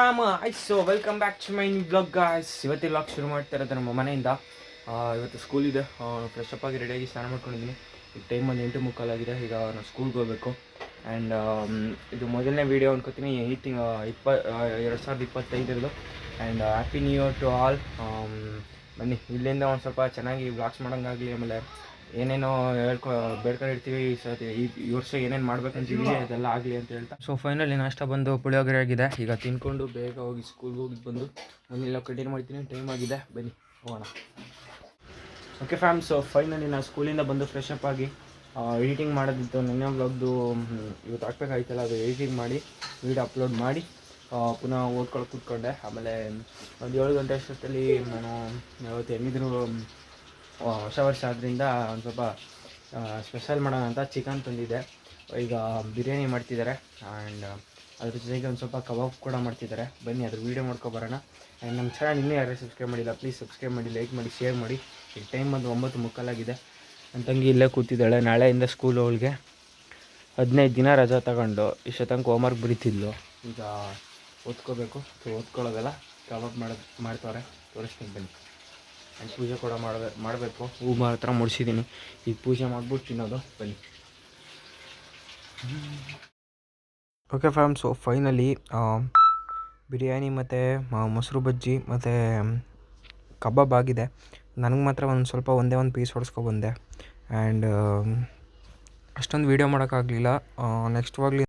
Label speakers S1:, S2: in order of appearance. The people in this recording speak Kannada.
S1: Fam so welcome back to my new blog guys. ಇವತ್ತಿನ ಬ್ಲಾಗ್ ಶುರು ಮಾಡ್ತಾ ಇರೋದು ನಮ್ಮ ಮನೆಯಿಂದ. ಇವತ್ತು ಸ್ಕೂಲ್ ಇದೆ. ಫ್ರೆಶ್ ಅಪ್ ಆಗಿ ರೆಡಿಯಾಗಿ ಸ್ನಾನ ಮಾಡ್ಕೊಂಡಿದ್ದೀನಿ. ಈಗ ಟೈಮ್ ಒಂದು 8:45 ಆಗಿದೆ. ಈಗ ನಾನು ಸ್ಕೂಲ್ಗೆ ಹೋಗಬೇಕು. ಆ್ಯಂಡ್ ಇದು ಮೊದಲನೇ ವೀಡಿಯೋ ಅನ್ಕೋತೀನಿ ಈ 2025 and happy new year to all. ಬನ್ನಿ ಇಲ್ಲಿಂದ ಒಂದು ಸ್ವಲ್ಪ ಚೆನ್ನಾಗಿ ಬ್ಲಾಗ್ಸ್ ಮಾಡೋಂಗಾಗಲಿ, ಆಮೇಲೆ ಏನೇನೋ ಬೇಡ್ಕೊಂಡಿರ್ತೀವಿ ಈ ವರ್ಷ ಏನೇನು ಮಾಡ್ಬೇಕಂತೀವಿ ಅದೆಲ್ಲ ಆಗಲಿ ಅಂತ ಹೇಳ್ತಾ. ಸೊ ಫೈನಲಿ ನಾಷ್ಟ ಬಂದು ಪುಳಿಯೋಗರೆ ಆಗಿದೆ. ಈಗ ತಿನ್ಕೊಂಡು ಬೇಗ ಹೋಗಿ ಸ್ಕೂಲ್ಗೆ ಹೋಗಿ ಬಂದು ಮನೆಯೆಲ್ಲ ಕಂಟಿನ್ಯೂ ಮಾಡ್ತೀನಿ. ಟೈಮ್ ಆಗಿದೆ, ಬನ್ನಿ ಹೋಗೋಣ. ಓಕೆ ಫ್ಯಾಮ್, ಸೊ ಫೈನಲಿ ನಾನು ಸ್ಕೂಲಿಂದ ಬಂದು ಫ್ರೆಶ್ ಅಪ್ ಆಗಿ ಎಡಿಟಿಂಗ್ ಮಾಡೋದಿತ್ತು. ನೆನ್ನೆ ಬ್ಲಾಗ್ದು ಇವತ್ತು ಹಾಕ್ಬೇಕಾಯ್ತಲ್ಲ, ಅದು ಎಡಿಟಿಂಗ್ ಮಾಡಿ ವೀಡಿಯೋ ಅಪ್ಲೋಡ್ ಮಾಡಿ ಪುನಃ ಓದ್ಕೊಳ್ಳೋಕೆ ಕೂತ್ಕೊಂಡೆ. ಆಮೇಲೆ ಒಂದು 7 ಗಂಟೆ ಅಷ್ಟೊತ್ತಲ್ಲಿ ನಾನು ಇವತ್ತು ಹೆಂಗಿದ್ರು ಹೊಸ ವರ್ಷ ಆದ್ದರಿಂದ ಒಂದು ಸ್ವಲ್ಪ ಸ್ಪೆಷಲ್ ಮಾಡೋಣ ಅಂತ ಚಿಕನ್ ತಂದಿದ್ದೆ. ಈಗ ಬಿರಿಯಾನಿ ಮಾಡ್ತಿದ್ದಾರೆ ಆ್ಯಂಡ್ ಅದ್ರ ಜೊತೆಗೆ ಒಂದು ಸ್ವಲ್ಪ ಕಬಾಬ್ ಕೂಡ ಮಾಡ್ತಿದ್ದಾರೆ. ಬನ್ನಿ ಅದ್ರ ವೀಡಿಯೋ ಮಾಡ್ಕೊಬರೋಣ. ಆ್ಯಂಡ್ ನಮ್ಮ ಚಾನಲ್ ಇನ್ನೂ ಯಾರು ಸಬ್ಸ್ಕ್ರೈಬ್ ಮಾಡಿಲ್ಲ, ಪ್ಲೀಸ್ ಸಬ್ಸ್ಕ್ರೈಬ್ ಮಾಡಿ, ಲೈಕ್ ಮಾಡಿ, ಶೇರ್ ಮಾಡಿ. ಈಗ ಟೈಮ್ ಬಂದು 9:30 ಆಗಿದೆ. ನನ್ನ ತಂಗಿ ಇಲ್ಲೇ ಕೂತಿದ್ದಾಳೆ. ನಾಳೆಯಿಂದ ಸ್ಕೂಲ್ ಅವಳಿಗೆ 15 ದಿನ ರಜಾ ತಗೊಂಡು ಇಷ್ಟೊತ್ತಂಗೆ ಹೋಮ್ವರ್ಕ್ ಬರೀತಿದ್ಲು. ಈಗ ಓದ್ಕೋಬೇಕು. ಸೊ ಓದ್ಕೊಳ್ಳೋದಲ್ಲ, ಕಬಾಬ್ ಮಾಡ್ತವ್ರೆ, ತೋರಿಸ್ತೀನಿ ಬನ್ನಿ. ಆ್ಯಂಡ್ ಪೂಜೆ ಕೂಡ ಮಾಡಬೇಕು. ಹೂ ಮಾತ್ರ ಮುಡಿಸಿದ್ದೀನಿ. ಈಗ ಪೂಜೆ ಮಾಡ್ಬಿಟ್ಟು ತಿನ್ನೋದು, ಬನ್ನಿ. Okay fam, so finally biryani ಮತ್ತು ಮೊಸರು ಬಜ್ಜಿ ಮತ್ತು ಕಬಾಬ್ ಆಗಿದೆ. ನನಗೆ ಮಾತ್ರ ಒಂದೇ ಒಂದು ಪೀಸ್ ಹೊಡೆಸ್ಕೊಬಂದೆ. ಆ್ಯಂಡ್ ಅಷ್ಟೊಂದು ವೀಡಿಯೋ ಮಾಡೋಕ್ಕಾಗಲಿಲ್ಲ. ನೆಕ್ಸ್ಟ್ ವಾಗ್ಲಿ